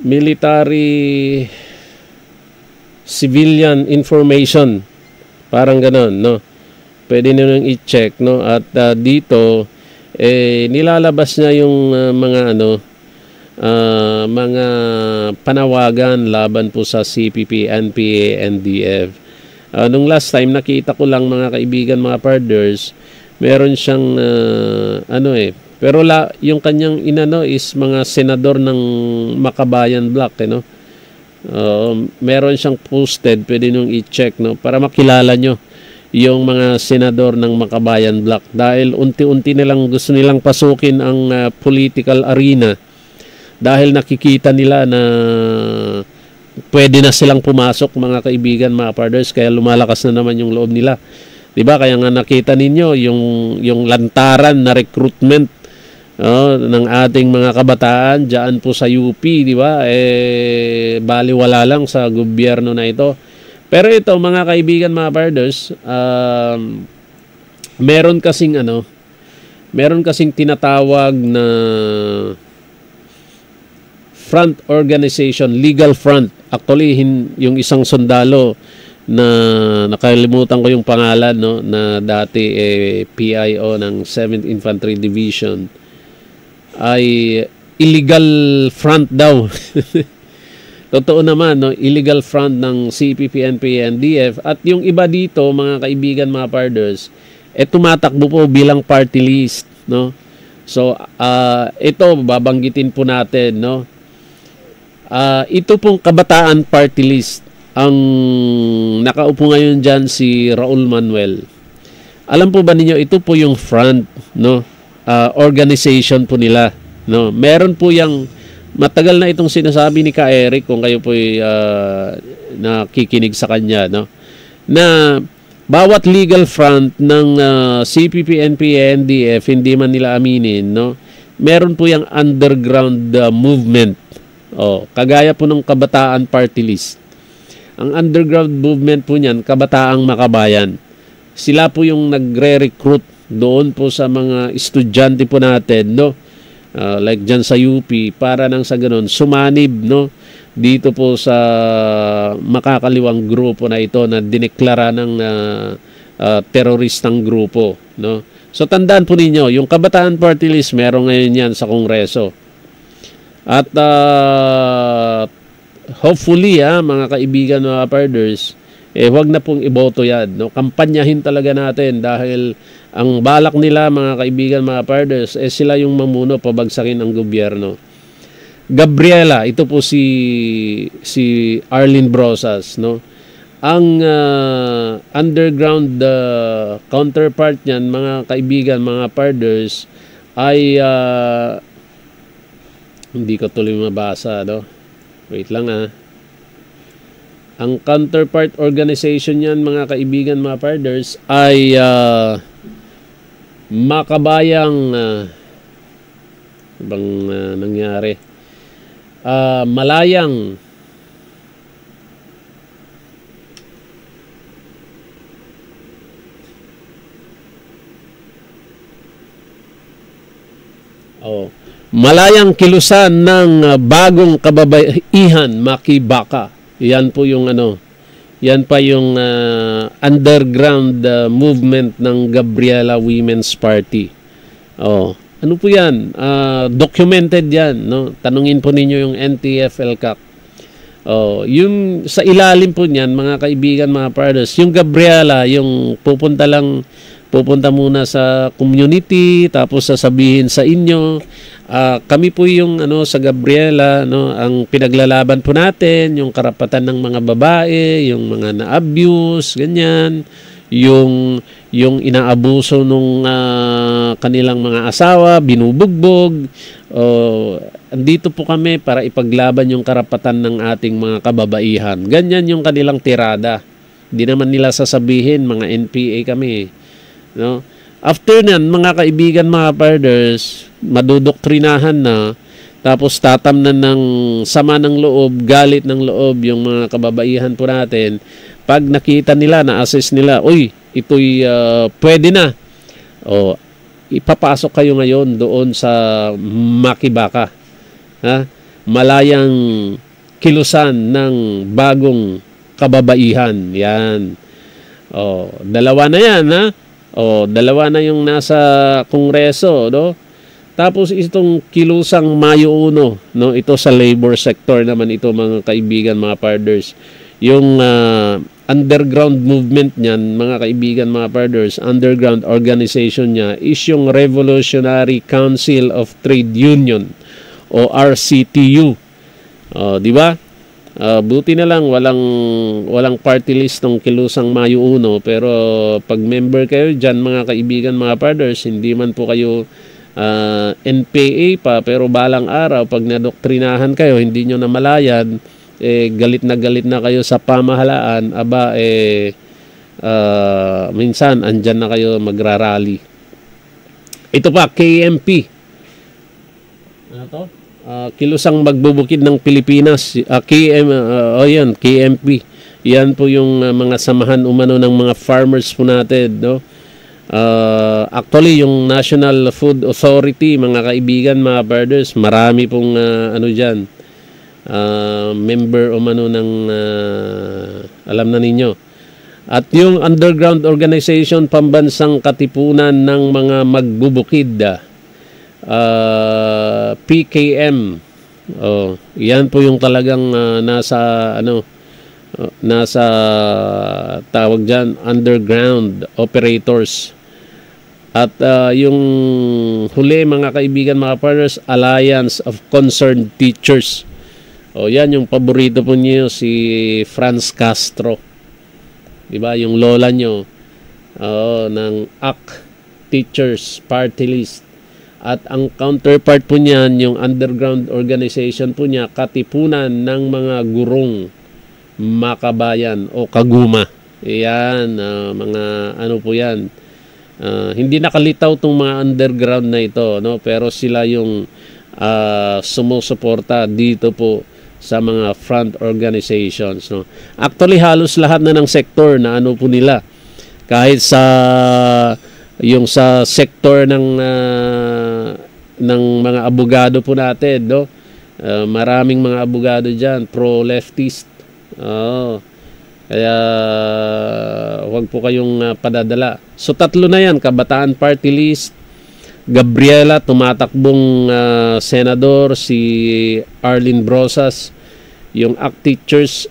military civilian information, parang gano'n, no? Pwede niyo i-check, no? At dito nilalabas niya yung mga panawagan laban po sa CPP, NPA, NDF. Nung last time nakita ko lang, mga kaibigan, mga partners, meron siyang pero yung kanyang is mga senador ng Makabayan Block, no? Meron siyang posted, pwede nyo i-check, no, para makilala nyo yung mga senador ng Makabayan Block, dahil unti-unti nilang gusto nilang pasukin ang political arena, dahil nakikita nila na pwede na silang pumasok, mga kaibigan, mga partners, kaya lumalakas na naman yung loob nila, diba? Kaya nga nakita ninyo yung lantaran na recruitment ng ating mga kabataan diyan po sa UP, di ba? Baliwala lang sa gobyerno na ito. Pero ito, mga kaibigan, mga partners, meron kasing tinatawag na front organization, legal front. Actually, yung isang sundalo na nakalimutan ko yung pangalan, no, na dati PIO ng 7th Infantry Division, ay illegal front daw. Totoo naman, no, illegal front ng CPP, NPA, NDF. At yung iba dito, mga kaibigan, mga partners, tumatakbo po bilang party list, no? So ito babanggitin po natin, no. Ito pong Kabataan Party List, ang nakaupo ngayon diyan si Raul Manuel. Alam po ba ninyo, ito po yung front, no, organization po nila, no. Meron po yang matagal na itong sinasabi ni Ka Eric, kung kayo po nakikinig sa kanya, no, na bawat legal front ng CPP, NPA, NDF, hindi man nila aminin, no, meron po yung underground movement. Kagaya po ng Kabataan Party List. Ang underground movement po niyan, Kabataang Makabayan. Sila po yung nagre-recruit doon po sa mga estudyante po natin, no, like dyan sa UP, para nang sa ganun sumanib, no, dito po sa makakaliwang grupo na ito na dineklara ng teroristang grupo, no. So tandaan po ninyo, yung Kabataan Party List, meron ngayon yan sa Kongreso. At hopefully, mga kaibigan, mga partners, huwag na pong iboto yan, no. Kampanyahin talaga natin, dahil ang balak nila, mga kaibigan, mga partners, sila yung mamuno, pabagsakin ang gobyerno. Gabriela, ito po si Arlene Brosas, no. Ang underground counterpart niyan, mga kaibigan, mga partners, ay hindi ko tuloy mabasa, no. Wait lang, Ang counterpart organization niyan, mga kaibigan, mga partners, ay Makabayang bang nangyari? Malayang Malayang Kilusan ng Bagong Kababaihan, Makibaka. Yan po yung yan pa yung underground movement ng Gabriela Women's Party. Ano po yan? Documented yan, no? Tanungin po ninyo yung NTF-ELCAC. Yung sa ilalim po niyan, mga kaibigan, mga partners, yung Gabriela, yung pupunta muna sa community, tapos sasabihin sa inyo, kami po yung sa Gabriela, no, ang pinaglalaban po natin, yung karapatan ng mga babae, yung mga na-abuse, ganyan, yung inaabuso nung kanilang mga asawa, binubugbog. Andito po kami para ipaglaban yung karapatan ng ating mga kababaihan. Ganyan yung kanilang tirada. Hindi naman nila sasabihin mga NPA kami, no. After nan, mga kaibigan, mga partners, madudoktrinahan na, tapos tatamnan ng sama ng loob, galit ng loob yung mga kababaihan po natin. Pag nakita nila, na-assess nila, uy, ito'y pwede na. Ipapasok kayo ngayon doon sa Makibaka. malayang kilusan ng bagong kababaihan. Yan. Dalawa na yan, ha? Dalawa na yung nasa Kongreso, no? Tapos itong kilusang Mayo 1, no? Ito sa labor sector naman ito, mga kaibigan, mga parders. Yung underground movement niyan, mga kaibigan, mga parders, underground organization niya is yung Revolutionary Council of Trade Union o RCTU. Di ba? Buti na lang walang party list ng kilusang Mayo 1, pero pag member kayo diyan, mga kaibigan, mga parders, hindi man po kayo NPA pa, pero balang araw pag nadoktrinahan kayo, hindi nyo namalayan, galit na kayo sa pamahalaan, minsan andyan na kayo magrarally. Ito pa, KMP. Ano to? Kilusang magbubukid ng Pilipinas. KMP. Yan po yung mga samahan umano ng mga farmers po natin, no? Actually, yung National Food Authority, mga kaibigan, mga brothers, marami pong dyan, member umano ng alam na ninyo. At yung underground organization, pambansang katipunan ng mga magbubukid, PKM. Yan po yung talagang nasa tawag diyan, underground operators. At yung huli, mga kaibigan, mga partners, Alliance of Concerned Teachers. Yan yung paborito po niyo, si Franz Castro. 'Di ba? Yung lola nyo ng AC Teachers Party List. At ang counterpart po niyan, yung underground organization po niya, Katipunan ng mga Gurong Makabayan o Kaguma. Yan, mga ano po yan. Hindi nakalitaw tong mga underground na ito, no? Pero sila yung sumusuporta dito po sa mga front organizations, no? Actually, halos lahat na ng sektor na ano po nila. Kahit sa yung sa sektor ng mga abogado po natin, no? Maraming mga abogado diyan pro-leftist. Kaya huwag po kayong padadala. So tatlo na yan, Kabataan Party List, Gabriela, tumatakbong senador, si Arlene Brosas, yung ACT Teachers,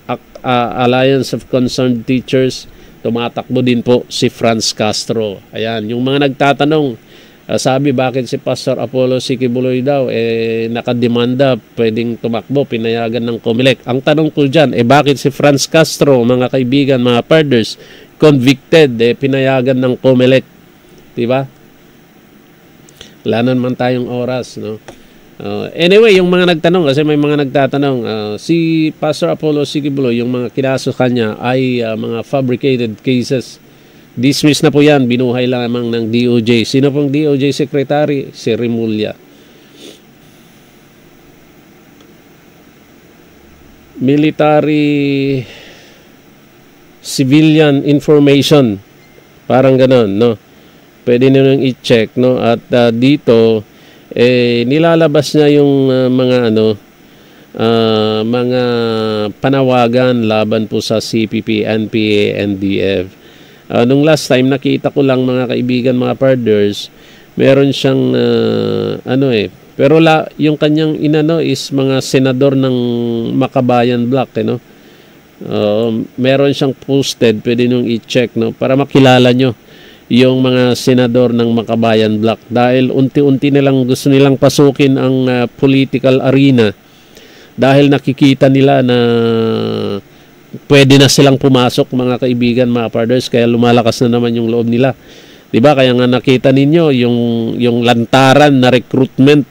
Alliance of Concerned Teachers, tumatakbo din po si Franz Castro. Ayan, yung mga nagtatanong, sabi bakit si Pastor Apollo Sikibuloy daw nakademanda, pwedeng tumakbo, pinayagan ng COMELEC. Ang tanong ko dyan, bakit si Franz Castro, mga kaibigan, mga parders, convicted, pinayagan ng COMELEC? Diba? Wala naman tayong oras, no? Anyway, yung mga nagtanong, kasi may mga nagtatanong, si Pastor Apollo Sikibuloy, yung mga kinaso kanya ay mga fabricated cases. Dismiss na po yan, binuhay lamang ng DOJ. Sino pong DOJ Secretary? Si Remulla. Military Civilian Information. Parang ganon, no? Pwede nyo nang i-check, no? At dito, nilalabas niya yung mga panawagan laban po sa CPP, NPA, NDF. Nung last time, nakita ko lang, mga kaibigan, mga parders, meron siyang, pero yung kanyang inano is mga senador ng Makabayan Block, no? Meron siyang posted, pwede nung i-check, no? Para makilala nyo yung mga senador ng Makabayan Block. Dahil unti-unti nilang gusto nilang pasukin ang political arena dahil nakikita nila na pwede na silang pumasok, mga kaibigan, mga parders, kaya lumalakas na naman yung loob nila. 'Di ba? Kaya nga nakita ninyo yung lantaran na recruitment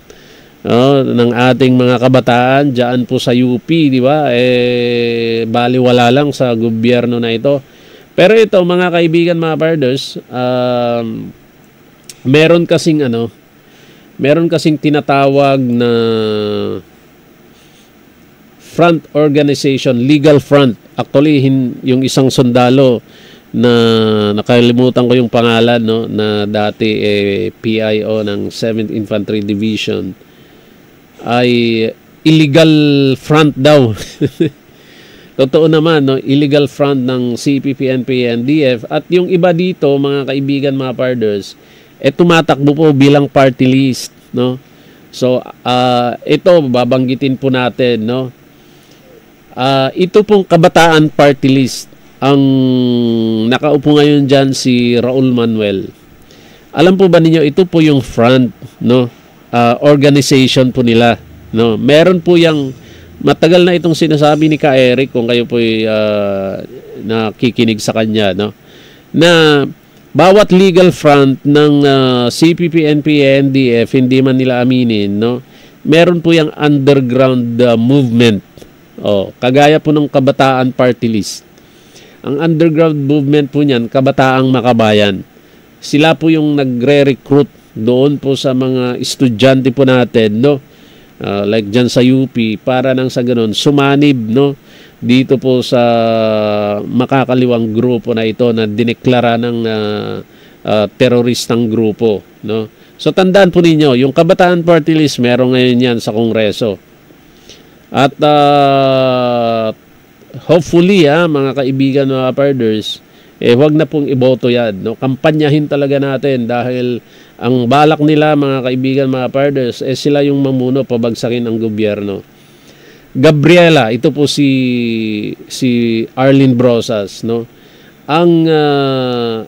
ng ating mga kabataan diyan po sa UP, 'di ba? Baliwala lang sa gobyerno na ito. Pero ito, mga kaibigan, mga parders, meron kasing tinatawag na front organization, legal front. Actually, yung isang sundalo na nakalimutan ko yung pangalan, no, na dati PIO ng 7th Infantry Division ay illegal front daw. Totoo naman, no? Illegal front ng CPP, NPA, NDF. At yung iba dito, mga kaibigan, mga parders, tumatakbo po bilang party list, no? So, ito, babanggitin po natin, no? Ito pong Kabataan Party List, ang nakaupo ngayon dyan si Raul Manuel. Alam po ba ninyo, ito po yung front, no? Organization po nila, no? Meron po yung matagal na itong sinasabi ni Ka Eric, kung kayo po nakikinig sa kanya, no? Na bawat legal front ng CPP, NPA, NDF, hindi man nila aminin, no? Meron po yung underground movement. Kagaya po ng Kabataan Party List. Ang underground movement po niyan, Kabataang Makabayan. Sila po yung nagre-recruit doon po sa mga estudyante po natin, no? Like dyan sa UP, para nang sa ganun, sumanib, no? Dito po sa makakaliwang grupo na ito na dineklara ng teroristang grupo, no? So tandaan po ninyo, yung Kabataan Party List, meron ngayon yan sa Kongreso. At hopefully, mga kaibigan, mga parders, huwag na pong iboto yan, no? Kampanyahin talaga natin dahil ang balak nila, mga kaibigan, mga parders, sila yung mamuno, pabagsakin ang gobyerno. Gabriela, ito po si Arlene Brosas, no? Ang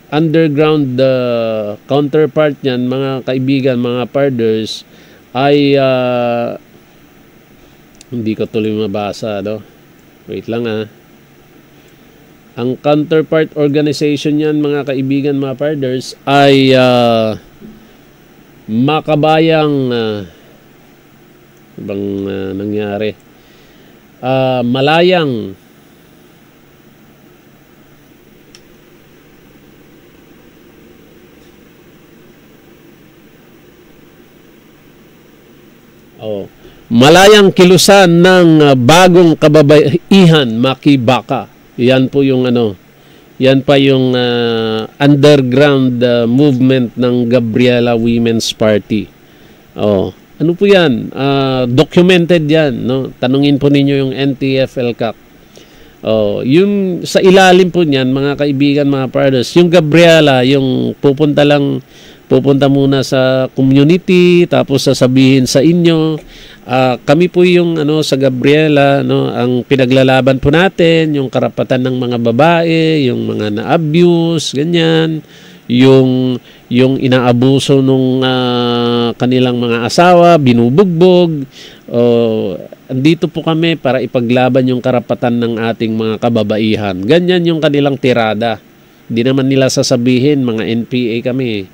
underground counterpart niyan, mga kaibigan, mga parders, ay hindi ko tuloy mabasa, no? Wait lang, Ang counterpart organization niyan, mga kaibigan, mga parders, ay Makabayang bang nangyari? Malayang Malayang kilusan ng bagong kababaihan, Makibaka. Yan po yung yan pa yung underground movement ng Gabriela Women's Party. Ano po yan? Documented yan, no? Tanungin po ninyo yung NTF-ELCAC. Yung sa ilalim po niyan, mga kaibigan, mga parders, yung Gabriela, yung pupunta muna sa community, tapos sasabihin sa inyo, kami po yung sa Gabriela, no, ang pinaglalaban po natin, yung karapatan ng mga babae, yung mga na-abuse, ganyan, yung inaabuso nung kanilang mga asawa, binubugbog. Andito po kami para ipaglaban yung karapatan ng ating mga kababaihan. Ganyan yung kanilang tirada. Hindi naman nila sasabihin, mga NPA kami,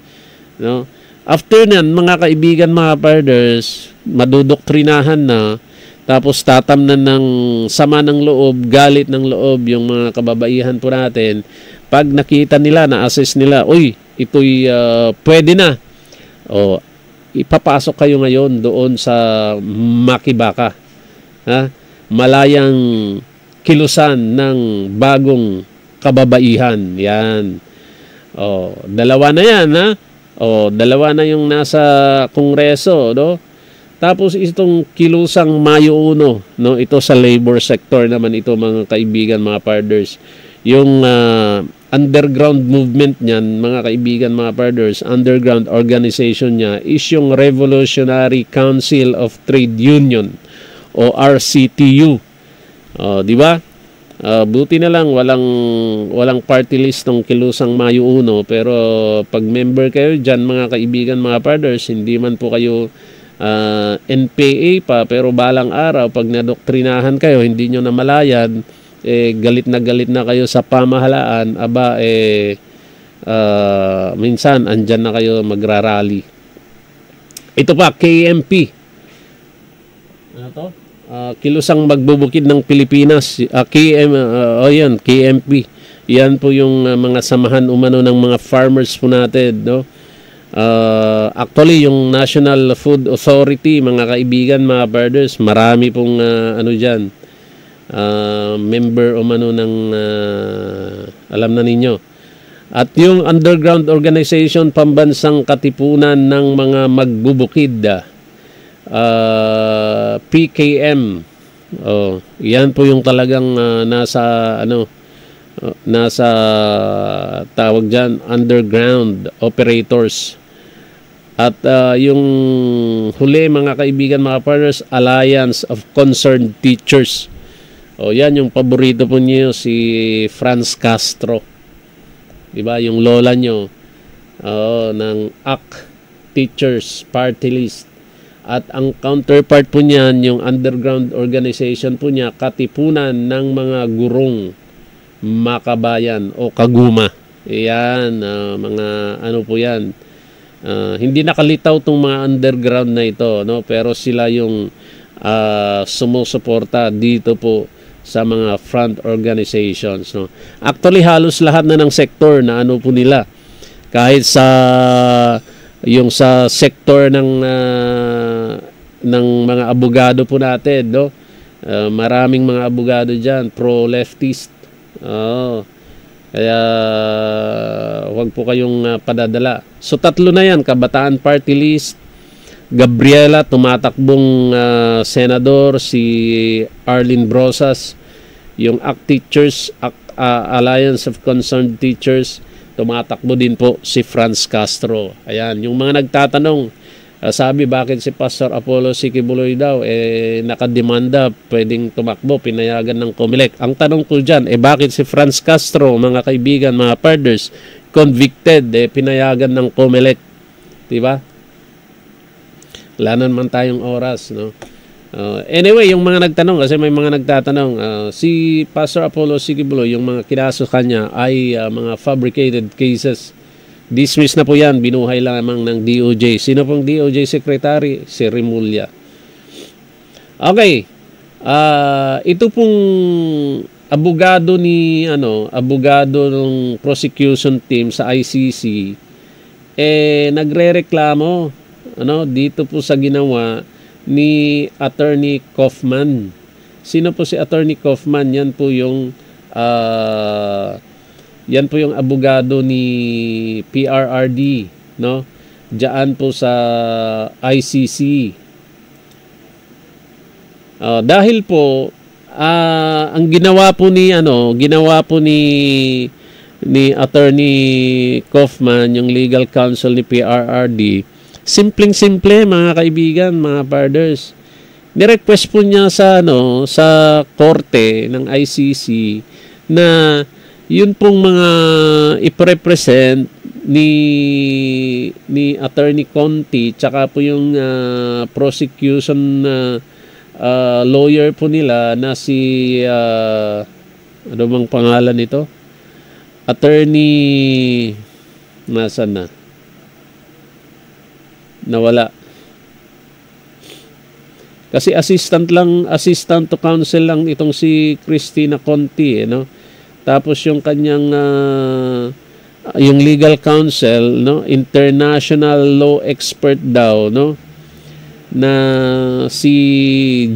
no? After nan, mga kaibigan, mga parders, madudoktrinahan na, tapos tatamnan ng sama ng loob, galit ng loob yung mga kababaihan po natin. Pag nakita nila, na-assess nila, uy, ito'y pwede na. Ipapasok kayo ngayon doon sa Makibaka. Malayang kilusan ng bagong kababaihan. Yan. Dalawa na yan, dalawa na yung nasa Kongreso, no? Tapos itong kilusang Mayo 1, no? Ito sa labor sector naman ito, mga kaibigan, mga parders. Yung underground movement niyan, mga kaibigan, mga parders, underground organization niya is yung Revolutionary Council of Trade Union o RCTU. Di ba? Buti na lang walang party list ng kilusang Mayo 1, pero pag member kayo diyan, mga kaibigan, mga parders, hindi man po kayo NPA pa, pero balang araw pag nadoktrinahan kayo, hindi nyo namalayan, galit na kayo sa pamahalaan, minsan andyan na kayo magrarally. Ito pa, KMP. Ano to? Kilusang magbubukid ng Pilipinas. KMP. Yan po yung mga samahan umano ng mga farmers po natin, no? Actually, yung National Food Authority, mga kaibigan, mga brothers, marami pong dyan. Member umano ng alam na ninyo. At yung underground organization, Pambansang Katipunan ng mga Magbubukid, PKM. Yan po yung talagang nasa tawag diyan, underground operators. At yung huli mga kaibigan, mga partners, Alliance of Concerned Teachers. Yan yung paborito po niyo, si Franz Castro. 'Di ba? Yung lola niyo ng ACT Teachers Party List. At ang counterpart po niyan, yung underground organization po niya, Katipunan ng mga Gurong Makabayan o Kaguma. Yan, mga ano po yan. Hindi nakalitaw tong mga underground na ito, no? Pero sila yung sumusuporta dito po sa mga front organizations, no? Actually, halos lahat na ng sektor na ano po nila. Kahit sa yung sa sektor ng mga abogado po natin, no? Maraming mga abogado diyan, pro-leftist. Kaya huwag po kayong padadala. So tatlo na yan, Kabataan Party List, Gabriela, tumatakbong senador, si Arlene Brosas, yung ACT Teachers, Alliance of Concerned Teachers, tumatakbo din po si Franz Castro. Ayan, yung mga nagtatanong, sabi bakit si Pastor Apollo Sikibuloy daw nakademanda, pwedeng tumakbo, pinayagan ng COMELEC. Ang tanong ko dyan, bakit si Franz Castro, mga kaibigan, mga partners, convicted, pinayagan ng COMELEC? Diba? Wala naman tayong oras, no? Anyway, yung mga nagtanong, kasi may mga nagtatanong, si Pastor Apollo Sikibuloy, yung mga kinaso kanya ay mga fabricated cases. Dismiss na po yan, binuhay lamang ng DOJ. Sino pong DOJ Secretary? Si Remulla. Okay. Ito pong abogado ng prosecution team sa ICC, nagrereklamo dito po sa ginawa ni Attorney Kaufman. Sino po si Attorney Kaufman? Yan po yung abogado ni PRRD, no? Diyan po sa ICC. Dahil po ang ginawa po ni Attorney Kaufman, yung legal counsel ni PRRD, simpleng-simple mga kaibigan, mga brothers. Ni-request po niya sa korte ng ICC na yun pong mga iprepresent ni Attorney Conti, tsaka po yung prosecution lawyer po nila na si ano bang pangalan nito? Attorney nasan na? Nawala. Kasi assistant to counsel lang itong si Christina Conti, no? Tapos yung kanyang yung legal counsel, no, international law expert daw, no, na si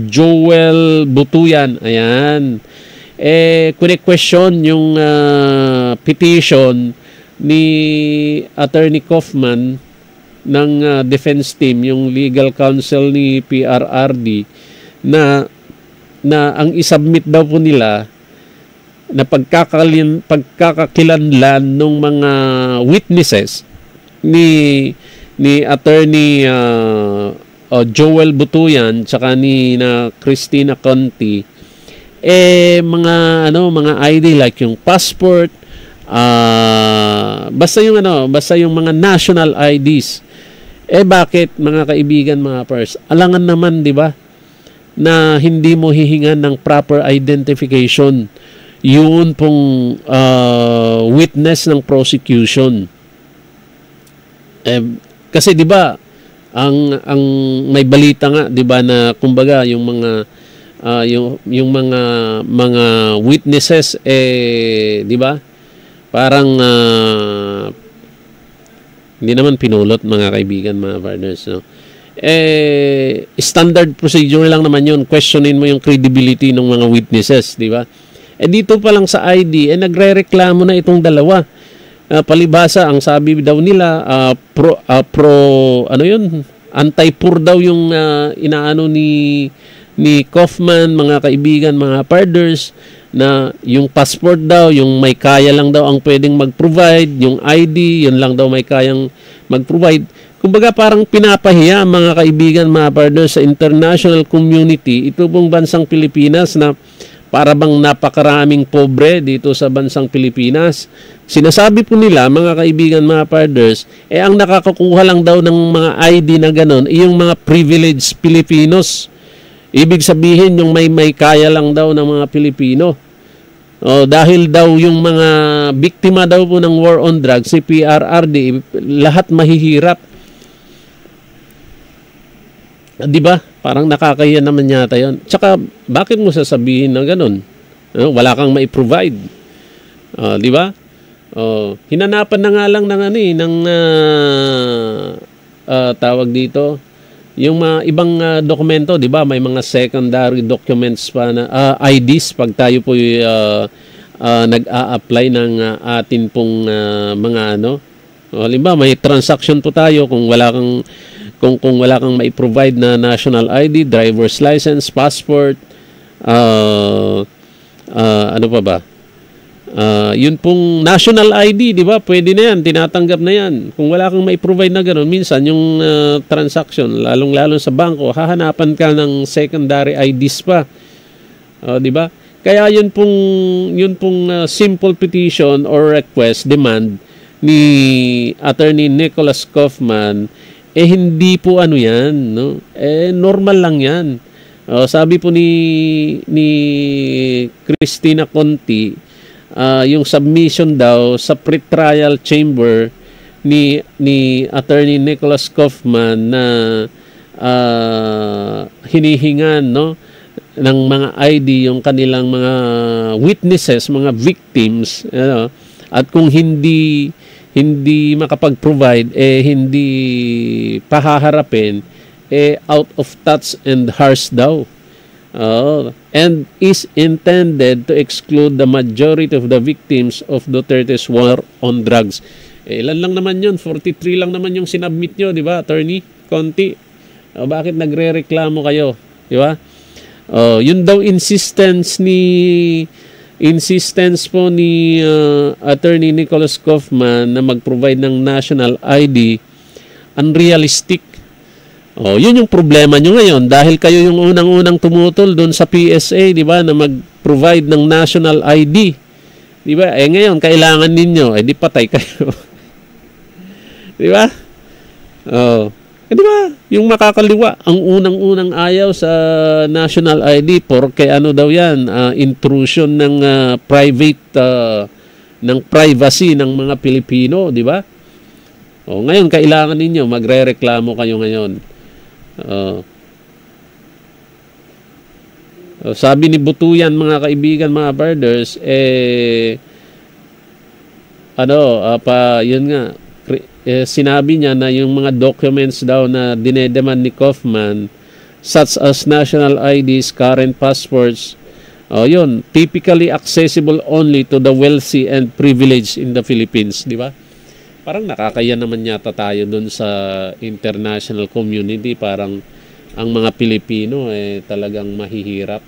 Joel Butuyan. Ayan. Question yung petition ni Attorney Kaufman ng defense team, yung legal counsel ni PRRD, na ang isubmit daw po nila na pagkakakilanlan ng mga witnesses ni Attorney Joel Butuyan tsaka ni Christina Conti, mga ID like yung passport, basta yung mga national IDs. Bakit mga kaibigan, mga pars? Alangan naman, di ba, na hindi mo hihingan ng proper identification yun pong witness ng prosecution. Kasi 'di ba ang may balita nga, 'di ba, na kumbaga yung mga yung mga witnesses 'di ba? Parang hindi naman pinulot, mga kaibigan, mga partners, no? Standard procedure lang naman yun. Questionin mo yung credibility ng mga witnesses, 'di ba? Dito pa lang sa ID, nagrereklamo na itong dalawa. Palibhasa, ang sabi daw nila, anti-poor daw yung inaano ni ni Kaufman, mga kaibigan, mga parders, na yung passport daw, yung may kaya lang daw ang pwedeng mag-provide, yung ID, yun lang daw may kayang mag-provide. Kumbaga parang pinapahiya mga kaibigan, mga parders, sa international community, ito pong bansang Pilipinas na para bang napakaraming pobre dito sa bansang Pilipinas. Sinasabi po nila, mga kaibigan, mga parders, ang nakakakuha lang daw ng mga ID na ganon, yung mga privileged Filipinos. Ibig sabihin, yung may kaya lang daw ng mga Pilipino. Dahil daw yung mga biktima daw po ng war on drugs, si PRRD, lahat mahihirap. Di ba? Parang nakakaya naman yata yun. Tsaka, bakit mo sasabihin na ganun? Wala kang mai-provide. Di ba? Hinanapan na nga lang ng tawag dito, yung mga ibang dokumento, di ba? May mga secondary documents pa na IDs pag tayo po nag-a-apply ng atin pong mga ano. Halimbawa, may transaction po tayo kung wala kang mai-provide na national ID, driver's license, passport, ano pa ba? Yun pong national ID, di ba? Pwede na yan, tinatanggap na yan. Kung wala kang mai-provide na gano'n, minsan yung transaction, lalong-lalo sa bangko, hahanapan ka ng secondary IDs pa. Di ba? Kaya yun pong simple petition or request, demand ni Attorney Nicholas Kaufman, hindi po ano yan, no? Normal lang yan. Sabi po ni Christina Conti, yung submission daw sa pre-trial chamber ni Attorney Nicholas Kaufman na hinihingan, no, ng mga ID yung kanilang mga witnesses, mga victims, ano, at kung hindi makapag-provide, hindi pahaharapin, out of touch and harsh daw. And is intended to exclude the majority of the victims of Duterte's war on drugs. Ilan lang naman yun? 43 lang naman yung sinubmit nyo, di ba, Attorney Conti? Bakit nagre-reklamo kayo? Di ba? Yun daw insistence po ni Attorney Nicholas Kaufman na mag-provide ng national ID, unrealistic. Yun yung problema nyo ngayon dahil kayo yung unang-unang tumutol doon sa PSA, di ba, na mag-provide ng national ID. Di ba? Ngayon, kailangan ninyo, di patay kayo. Di ba? Di ba? Yung makakaliwa, ang unang-unang ayaw sa national ID porque ano daw yan, intrusion ng ng privacy ng mga Pilipino, di ba? Ngayon, kailangan ninyo, magre-reklamo kayo ngayon. Sabi ni Butuyan, mga kaibigan, mga brothers, yun nga, sinabi niya na yung mga documents daw na dinedemand ni Kaufman, such as national IDs, current passports, yun, typically accessible only to the wealthy and privileged in the Philippines, di ba? Parang nakakaya naman yata tayo dun sa international community, parang ang mga Pilipino talagang mahihirap.